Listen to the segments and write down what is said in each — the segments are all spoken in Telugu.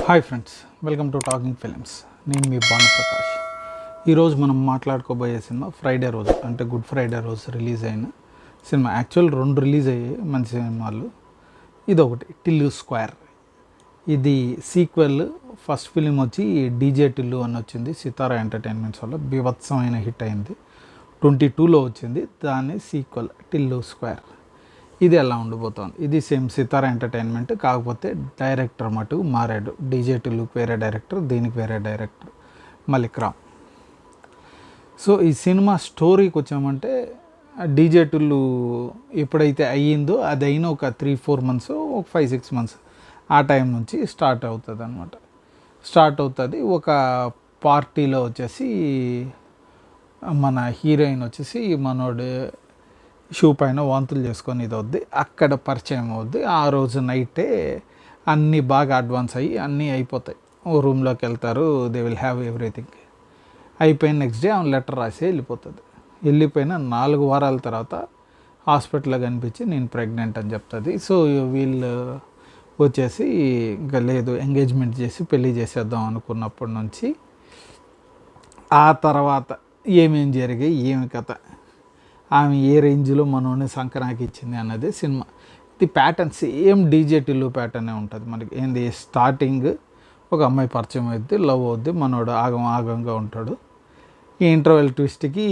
Hi friends, welcome to talking films. నేను మీ భానుప్రకాష్. ఈరోజు మనం మాట్లాడుకోబోయే సినిమా ఫ్రైడే రోజు, అంటే గుడ్ ఫ్రైడే రోజు రిలీజ్ అయిన సినిమా. యాక్చువల్ 2 రిలీజ్ అయ్యాయి మంచి సినిమాలు. ఇదొకటి టిల్లు స్క్వేర్. ఇది సీక్వెల్. ఫస్ట్ ఫిలిం వచ్చి డీజే టిల్లు అని వచ్చింది, సితారా ఎంటర్టైన్మెంట్స్ వల్ల బీభత్సమైన హిట్ అయింది. 22లో వచ్చింది. దాన్ని సీక్వెల్ టిల్లు స్క్వేర్. ఇది ఎలా ఉండబోతోంది? ఇది సేమ్ సితారా ఎంటర్టైన్మెంట్, కాకపోతే డైరెక్టర్ మటుకు మారాడు. డీజే టిల్లుకి వేరే డైరెక్టర్, దీనికి వేరే డైరెక్టర్ మలిక్ రామ్. సో ఈ సినిమా స్టోరీకి వచ్చామంటే, డీజే టిల్లు ఎప్పుడైతే అయ్యిందో అది అయిన ఒక 3-4 మంత్స్, ఒక 5-6 మంత్స్ ఆ టైం నుంచి స్టార్ట్ అవుతుంది అనమాట. ఒక పార్టీలో వచ్చేసి మన హీరోయిన్ వచ్చేసి మనోడు షూ పైన వాంతులు చేసుకొని ఇది అవుద్ది, అక్కడ పరిచయం అవుద్ది. ఆ రోజు నైటే అన్నీ బాగా అడ్వాన్స్ అయ్యి అన్నీ అయిపోతాయి. ఓ రూమ్లోకి వెళ్తారు, దే విల్ హ్యావ్ ఎవ్రీథింగ్. అయిపోయిన నెక్స్ట్ డే ఆమె లెటర్ రాసి వెళ్ళిపోతుంది. వెళ్ళిపోయిన 4 వారాల తర్వాత హాస్పిటల్లో కనిపించి నేను ప్రెగ్నెంట్ అని చెప్తుంది. సో వీళ్ళు వచ్చేసి ఇంకా లేదు, ఎంగేజ్మెంట్ చేసి పెళ్ళి చేసేద్దాం అనుకున్నప్పటి నుంచి ఆ తర్వాత ఏమేం జరిగాయి, ఏమి కథ, ఆమె ఏ రేంజ్లో మనోని సంక్రాంతికి ఇచ్చింది అన్నది సినిమా. ఇది ప్యాటర్న్ సేమ్ డీజే టిల్లు ప్యాటర్నే ఉంటుంది మనకి. ఏంది, స్టార్టింగ్ ఒక అమ్మాయి పరిచయం అవుద్ది, లవ్ అవుద్ది, మనోడు ఆగంగా ఉంటాడు. ఈ ఇంటర్వెల్ ట్విస్ట్కి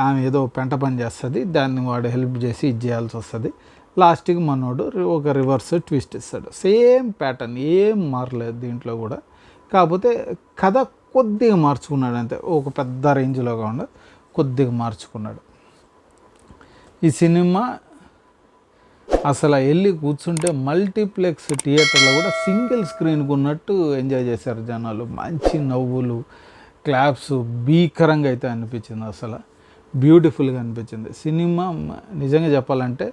ఆమె ఏదో పెంట పని చేస్తుంది, దాన్ని వాడు హెల్ప్ చేసి ఇది చేయాల్సి వస్తుంది. లాస్ట్కి మనోడు ఒక రివర్స్ ట్విస్ట్ ఇస్తాడు. సేమ్ ప్యాటర్న్, ఏం మారలేదు దీంట్లో కూడా. కాకపోతే కథ కొద్దిగా మార్చుకున్నాడు అంతే, ఒక పెద్ద రేంజ్లో కాకుండా కొద్దిగా మార్చుకున్నాడు. ఈ సినిమా అసలు వెళ్ళి కూర్చుంటే మల్టీప్లెక్స్ థియేటర్లో కూడా సింగిల్ స్క్రీన్కి ఉన్నట్టు ఎంజాయ్ చేశారు జనాలు. మంచి నవ్వులు, క్లాప్స్ భీకరంగా అయితే అనిపించింది. అసలు బ్యూటిఫుల్గా అనిపించింది సినిమా. నిజంగా చెప్పాలంటే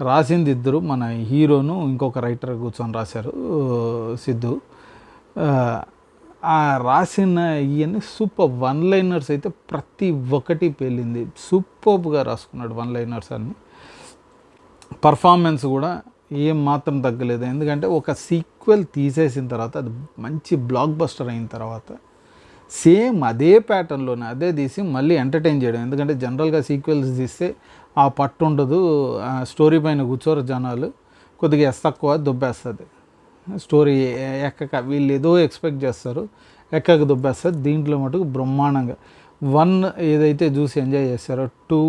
రాసింది ఇద్దరు, మన హీరోను ఇంకొక రైటర్ కూర్చొని రాశారు, సిద్ధు. ఆ రాసిన ఇవన్నీ సూపర్ 1 లైనర్స్ అయితే ప్రతి ఒక్కటి పేలింది. సూపర్గా రాసుకున్నాడు 1 లైనర్స్ అన్ని. పర్ఫార్మెన్స్ కూడా ఏం మాత్రం తగ్గలేదు. ఎందుకంటే ఒక సీక్వెల్ తీసేసిన తర్వాత, అది మంచి బ్లాక్ బస్టర్ అయిన తర్వాత సేమ్ అదే ప్యాటర్న్లోనే అదే తీసి మళ్ళీ ఎంటర్టైన్ చేయడం. ఎందుకంటే జనరల్గా సీక్వెల్స్ తీస్తే ఆ పట్టు ఉండదు, స్టోరీ పైన కూర్చోరు జనాలు, కొద్దిగా తక్కువ దుబ్బేస్తుంది స్టోరీ. ఎక్కక వీళ్ళు ఏదో ఎక్స్పెక్ట్ చేస్తారు, ఎక్కక దుబ్బేస్తారు. దీంట్లో మటుకు బ్రహ్మాండంగా 1 ఏదైతే చూసి ఎంజాయ్ చేస్తారో 2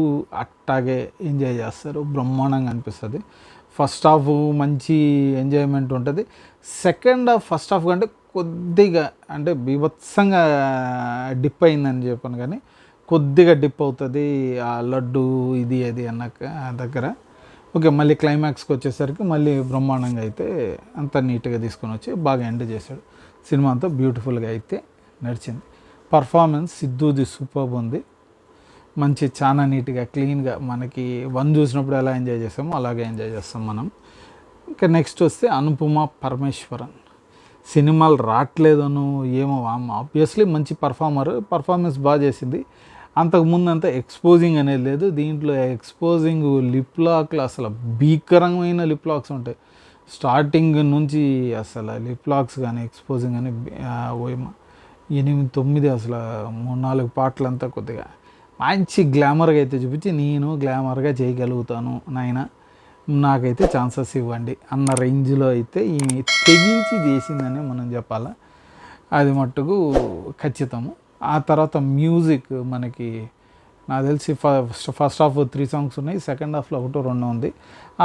అట్టాగే ఎంజాయ్ చేస్తారు. బ్రహ్మాండంగా అనిపిస్తుంది. ఫస్ట్ హాఫ్ మంచి ఎంజాయ్మెంట్ ఉంటుంది. సెకండ్ హాఫ్ ఫస్ట్ హాఫ్ కంటే కొద్దిగా, అంటే బీభత్సంగా డిప్ అయిందని చెప్పాను, కానీ కొద్దిగా డిప్ అవుతుంది ఆ లడ్డు ఇది అది అన్న దగ్గర. ఓకే, మళ్ళీ క్లైమాక్స్కి వచ్చేసరికి మళ్ళీ బ్రహ్మాండంగా అయితే అంత నీట్గా తీసుకొని వచ్చి బాగా ఎండ్ చేశాడు. సినిమా అంతా బ్యూటిఫుల్గా అయితే నడిచింది. పర్ఫార్మెన్స్ సిద్ధుది సూపర్బ్ ఉంది. మంచి చాలా నీట్గా క్లీన్గా, మనకి 1 చూసినప్పుడు ఎలా ఎంజాయ్ చేస్తామో అలాగే ఎంజాయ్ చేస్తాం మనం. ఇంకా నెక్స్ట్ వస్తే అనుపమ పరమేశ్వరన్. సినిమాలు రావట్లేదను ఏమో, ఆబ్వియస్లీ మంచి పర్ఫార్మెన్స్ బాగా చేసింది. అంతకుముందు అంతా ఎక్స్పోజింగ్ అనేది లేదు దీంట్లో. ఎక్స్పోజింగ్ లిప్ లాక్లు అసలు భీకరమైన లిప్ లాక్స్ ఉంటాయి స్టార్టింగ్ నుంచి. అసలు లిప్ లాక్స్ కానీ ఎక్స్పోజింగ్ కానీ 8-9 అసలు 3-4 పాటలంతా కొద్దిగా మంచి గ్లామర్గా అయితే చూపించి, నేను గ్లామర్గా చేయగలుగుతాను నాయన, నాకైతే ఛాన్సెస్ ఇవ్వండి అన్న రేంజ్లో అయితే ఈ తెగించి చేసిందని మనం చెప్పాలా. అది మట్టుకు ఖచ్చితము. ఆ తర్వాత మ్యూజిక్ మనకి, నాకు తెలిసి ఫస్ట్ హాఫ్ 3 సాంగ్స్ ఉన్నాయి, సెకండ్ హాఫ్లో 1-2 ఉంది.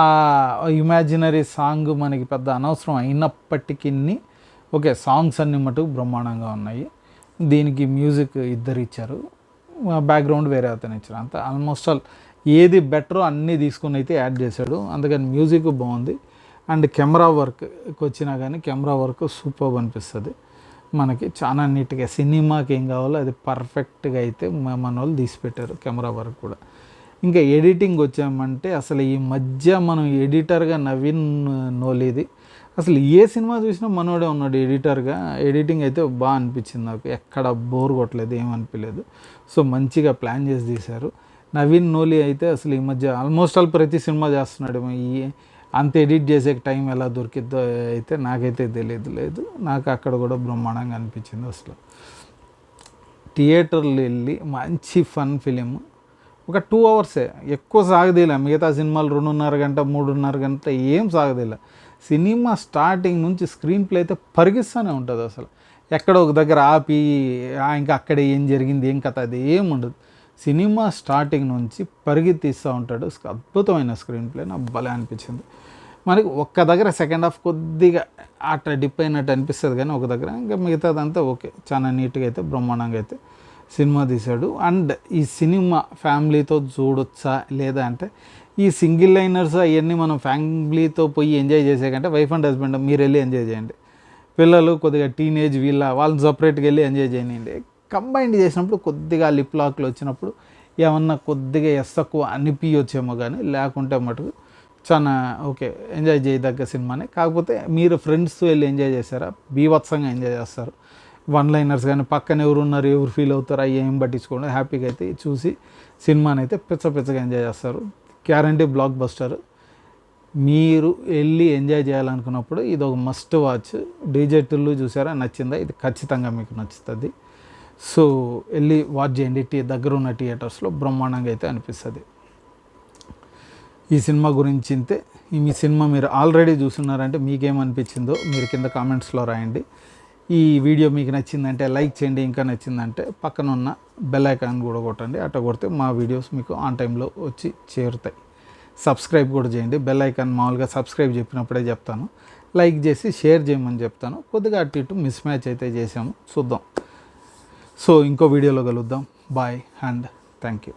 ఆ ఇమాజినరీ సాంగ్ మనకి పెద్ద అనవసరం అయినప్పటికీ ఓకే, సాంగ్స్ అన్ని మటుకు బ్రహ్మాండంగా ఉన్నాయి. దీనికి మ్యూజిక్ ఇద్దరు ఇచ్చారు, బ్యాక్గ్రౌండ్ వేరే అతను ఇచ్చారు. అంతా ఆల్మోస్ట్ ఆల్ ఏది బెటరో అన్నీ తీసుకుని అయితే యాడ్ చేశాడు. అందుకని మ్యూజిక్ బాగుంది. అండ్ కెమెరా వర్క్కి వచ్చినా కానీ కెమెరా వర్క్ సూపర్ అనిపిస్తుంది మనకి. చాలా నీట్గా సినిమాకి ఏం కావాలో అది పర్ఫెక్ట్గా అయితే మన వాళ్ళు తీసిపెట్టారు, కెమెరా వర్క్ కూడా. ఇంకా ఎడిటింగ్ వచ్చామంటే అసలు ఈ మధ్య మనం ఎడిటర్గా నవీన్ నోలీది, అసలు ఏ సినిమా చూసినా మనోడే ఉన్నాడు ఎడిటర్గా. ఎడిటింగ్ అయితే బాగా అనిపించింది నాకు, ఎక్కడ బోర్ కొట్టలేదు, ఏమనిపించలేదు. సో మంచిగా ప్లాన్ చేసి తీశారు. నవీన్ నోలీ అయితే అసలు ఈ మధ్య ఆల్మోస్ట్ ఆల్ ప్రతి సినిమా చేస్తున్నాడు. ఈ అంత ఎడిట్ చేసే టైం ఎలా దొరికిద్దో అయితే నాకైతే లేదు. నాకు అక్కడ కూడా బ్రహ్మాండంగా అనిపించింది. అసలు థియేటర్లు వెళ్ళి మంచి ఫన్ ఫిలిం, ఒక 2 అవర్సే, ఎక్కువ సాగదీలే. మిగతా సినిమాలు 2.5 గంట 3.5 గంట ఏం సాగదీలే. సినిమా స్టార్టింగ్ నుంచి స్క్రీన్ ప్లే అయితే పరిగిస్తూనే ఉంటుంది. అసలు ఎక్కడ ఒక దగ్గర ఆపి ఇంకా అక్కడే ఏం జరిగింది ఏం కథ అది ఏం ఉండదు. సినిమా స్టార్టింగ్ నుంచి పరిగెత్తిస్తూ ఉంటాడు. అద్భుతమైన స్క్రీన్ ప్లే, నాకు భలే అనిపించింది. మనకి ఒక్క దగ్గర సెకండ్ హాఫ్ కొద్దిగా అట్లా డిప్ అయినట్టు అనిపిస్తుంది, కానీ ఒక దగ్గర ఇంకా మిగతాదంతా ఓకే, చాలా నీట్గా అయితే బ్రహ్మాండంగా అయితే సినిమా తీశాడు. అండ్ ఈ సినిమా ఫ్యామిలీతో చూడొచ్చా లేదా అంటే, ఈ సింగిల్ లైనర్స్ అవన్నీ మనం ఫ్యామిలీతో పోయి ఎంజాయ్ చేసే కంటే వైఫ్ అండ్ హస్బెండ్ మీరు వెళ్ళి ఎంజాయ్ చేయండి. పిల్లలు కొద్దిగా టీనేజ్ వాళ్ళని సపరేట్గా వెళ్ళి ఎంజాయ్ చేయండి. కంబైండ్ చేసినప్పుడు కొద్దిగా లిప్ లాక్లు వచ్చినప్పుడు ఏమన్నా కొద్దిగా తక్కువ అనిపించొచ్చేమో, కానీ లేకుంటే మటుకు చాలా ఓకే, ఎంజాయ్ చేయదగ్గ సినిమానే. కాకపోతే మీరు ఫ్రెండ్స్తో వెళ్ళి ఎంజాయ్ చేస్తారా, బీభత్సంగా ఎంజాయ్ చేస్తారు. వన్ లైనర్స్ కానీ పక్కన ఎవరు ఉన్నారు ఎవరు ఫీల్ అవుతారు అవి ఏం పట్టించుకోండి, హ్యాపీగా అయితే చూసి సినిమాని అయితే పిచ్చగా ఎంజాయ్ చేస్తారు. Guarantee block buster. మీరు వెళ్ళి ఎంజాయ్ చేయాలనుకున్నప్పుడు ఇది ఒక మస్ట్ వాచ్. డీజే టిల్లు చూసారా, నచ్చిందా? ఇది ఖచ్చితంగా మీకు నచ్చుతుంది. సో వెళ్ళి వాచ్ చేయండి. దగ్గర ఉన్న థియేటర్స్లో బ్రహ్మాండంగా అయితే అనిపిస్తుంది. ఈ సినిమా గురించి ఇంతే. మీ సినిమా మీరు ఆల్రెడీ చూస్తున్నారంటే మీకేమనిపించిందో మీరు కింద కామెంట్స్లో రాయండి. ఈ వీడియో మీకు నచ్చిందంటే లైక్ చేయండి, ఇంకా నచ్చిందంటే పక్కన ఉన్న బెల్ ఐకాన్ కూడా కొట్టండి. అట్లా కొడితే మా వీడియోస్ మీకు ఆన్ టైంలో వచ్చి చేరుతాయి. సబ్స్క్రైబ్ కూడా చేయండి. బెల్ ఐకాన్ మామూలుగా సబ్స్క్రైబ్ చెప్పినప్పుడే చెప్తాను, లైక్ చేసి షేర్ చేయమని చెప్తాను. కొద్దిగా అటు ఇటు మిస్ మ్యాచ్ అయితే చేసాము, చూద్దాం. సో ఇంకో వీడియోలో కలుద్దాం. Bye and thank you.